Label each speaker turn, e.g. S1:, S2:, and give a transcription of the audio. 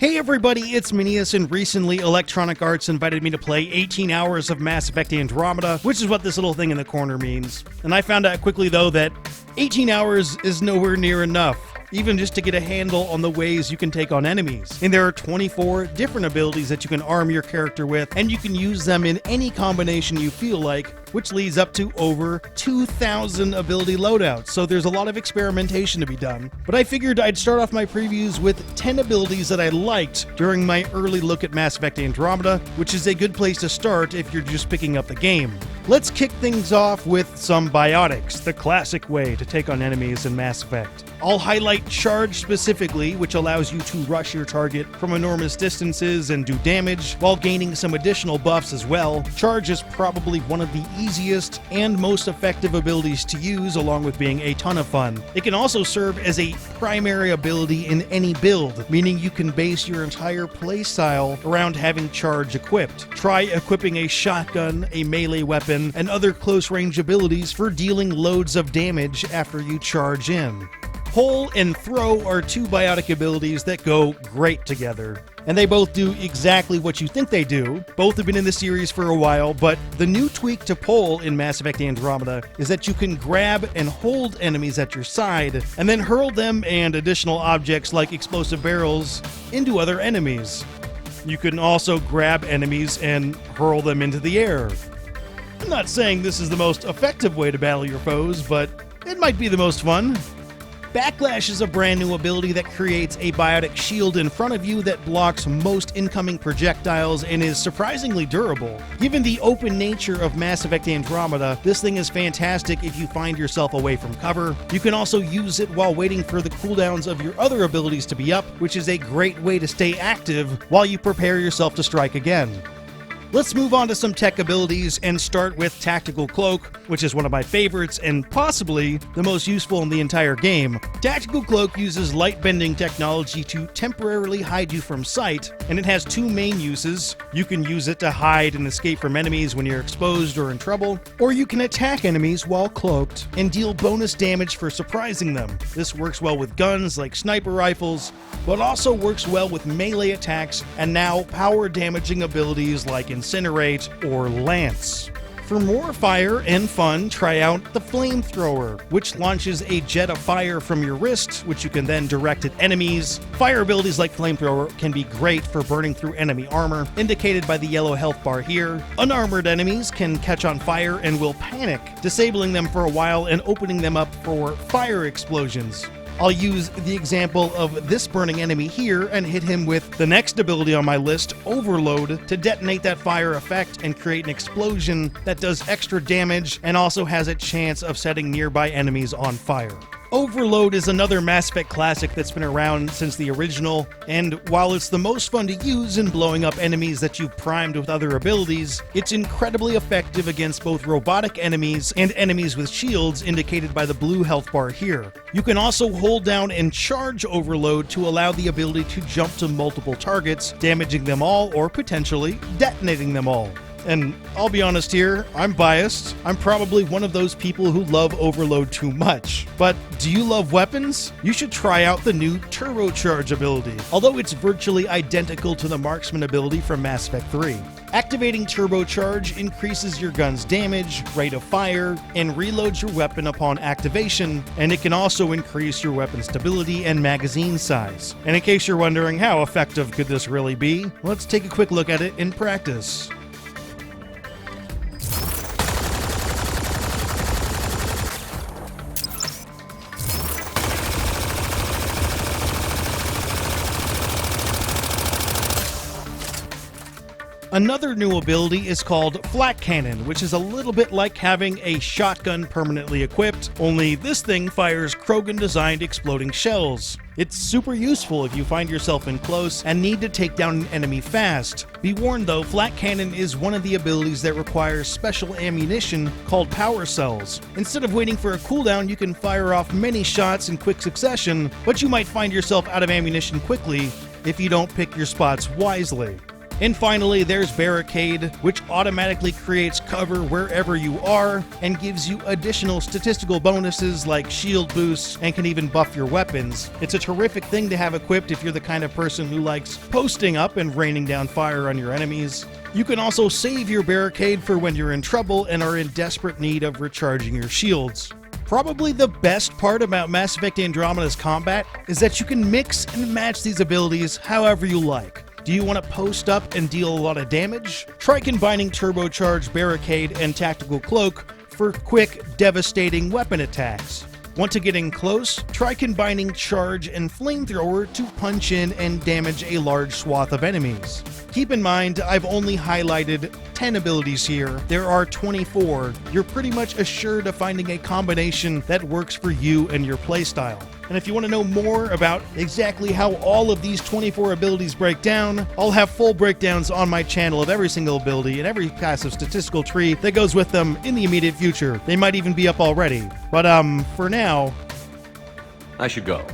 S1: Hey everybody, it's Minius, and recently Electronic Arts invited me to play 18 hours of Mass Effect Andromeda, which is what this little thing in the corner means. And I found out quickly though that 18 hours is nowhere near enough, even just to get a handle on the ways you can take on enemies. And there are 24 different abilities that you can arm your character with, and you can use them in any combination you feel like, which leads up to over 2,000 ability loadouts, so there's a lot of experimentation to be done. But I figured I'd start off my previews with 10 abilities that I liked during my early look at Mass Effect Andromeda, which is a good place to start if you're just picking up the game. Let's kick things off with some biotics, the classic way to take on enemies in Mass Effect. I'll highlight Charge specifically, which allows you to rush your target from enormous distances and do damage, while gaining some additional buffs as well. Charge is probably one of the easiest and most effective abilities to use, along with being a ton of fun. It can also serve as a primary ability in any build, meaning you can base your entire playstyle around having Charge equipped. Try equipping a shotgun, a melee weapon, and other close-range abilities for dealing loads of damage after you charge in. Pull and Throw are two biotic abilities that go great together, and they both do exactly what you think they do. Both have been in the series for a while, but the new tweak to Pull in Mass Effect Andromeda is that you can grab and hold enemies at your side, and then hurl them and additional objects like explosive barrels into other enemies. You can also grab enemies and hurl them into the air. I'm not saying this is the most effective way to battle your foes, but it might be the most fun. Backlash is a brand new ability that creates a biotic shield in front of you that blocks most incoming projectiles and is surprisingly durable. Given the open nature of Mass Effect Andromeda, this thing is fantastic if you find yourself away from cover. You can also use it while waiting for the cooldowns of your other abilities to be up, which is a great way to stay active while you prepare yourself to strike again. Let's move on to some tech abilities and start with Tactical Cloak, which is one of my favorites and possibly the most useful in the entire game. Tactical Cloak uses light bending technology to temporarily hide you from sight, and it has two main uses. You can use it to hide and escape from enemies when you're exposed or in trouble, or you can attack enemies while cloaked and deal bonus damage for surprising them. This works well with guns like sniper rifles, but also works well with melee attacks and now power damaging abilities like Incinerate or Lance. For more fire and fun, try out the Flamethrower, which launches a jet of fire from your wrist, which you can then direct at enemies. Fire abilities like Flamethrower can be great for burning through enemy armor, indicated by the yellow health bar here. Unarmored enemies can catch on fire and will panic, disabling them for a while and opening them up for fire explosions. I'll use the example of this burning enemy here and hit him with the next ability on my list, Overload, to detonate that fire effect and create an explosion that does extra damage and also has a chance of setting nearby enemies on fire. Overload is another Mass Effect classic that's been around since the original, and while it's the most fun to use in blowing up enemies that you've primed with other abilities, it's incredibly effective against both robotic enemies and enemies with shields, indicated by the blue health bar here. You can also hold down and charge Overload to allow the ability to jump to multiple targets, damaging them all or potentially detonating them all. And I'll be honest here, I'm biased. I'm probably one of those people who love Overload too much. But do you love weapons? You should try out the new Turbocharge ability, although it's virtually identical to the Marksman ability from Mass Effect 3. Activating Turbocharge increases your gun's damage, rate of fire, and reloads your weapon upon activation, and it can also increase your weapon stability and magazine size. And in case you're wondering how effective could this really be, let's take a quick look at it in practice. Another new ability is called Flak Cannon, which is a little bit like having a shotgun permanently equipped, only this thing fires Krogan-designed exploding shells. It's super useful if you find yourself in close and need to take down an enemy fast. Be warned though, Flak Cannon is one of the abilities that requires special ammunition called power cells. Instead of waiting for a cooldown, you can fire off many shots in quick succession, but you might find yourself out of ammunition quickly if you don't pick your spots wisely. And finally, there's Barricade, which automatically creates cover wherever you are and gives you additional statistical bonuses like shield boosts and can even buff your weapons. It's a terrific thing to have equipped if you're the kind of person who likes posting up and raining down fire on your enemies. You can also save your Barricade for when you're in trouble and are in desperate need of recharging your shields. Probably the best part about Mass Effect Andromeda's combat is that you can mix and match these abilities however you like. Do you want to post up and deal a lot of damage? Try combining Turbocharged Barricade and Tactical Cloak for quick, devastating weapon attacks. Want to get in close? Try combining Charge and Flamethrower to punch in and damage a large swath of enemies. Keep in mind, I've only highlighted 10 abilities here. There are 24. You're pretty much assured of finding a combination that works for you and your playstyle. And if you want to know more about exactly how all of these 24 abilities break down, I'll have full breakdowns on my channel of every single ability and every passive statistical tree that goes with them in the immediate future. They might even be up already. But for now,
S2: I should go.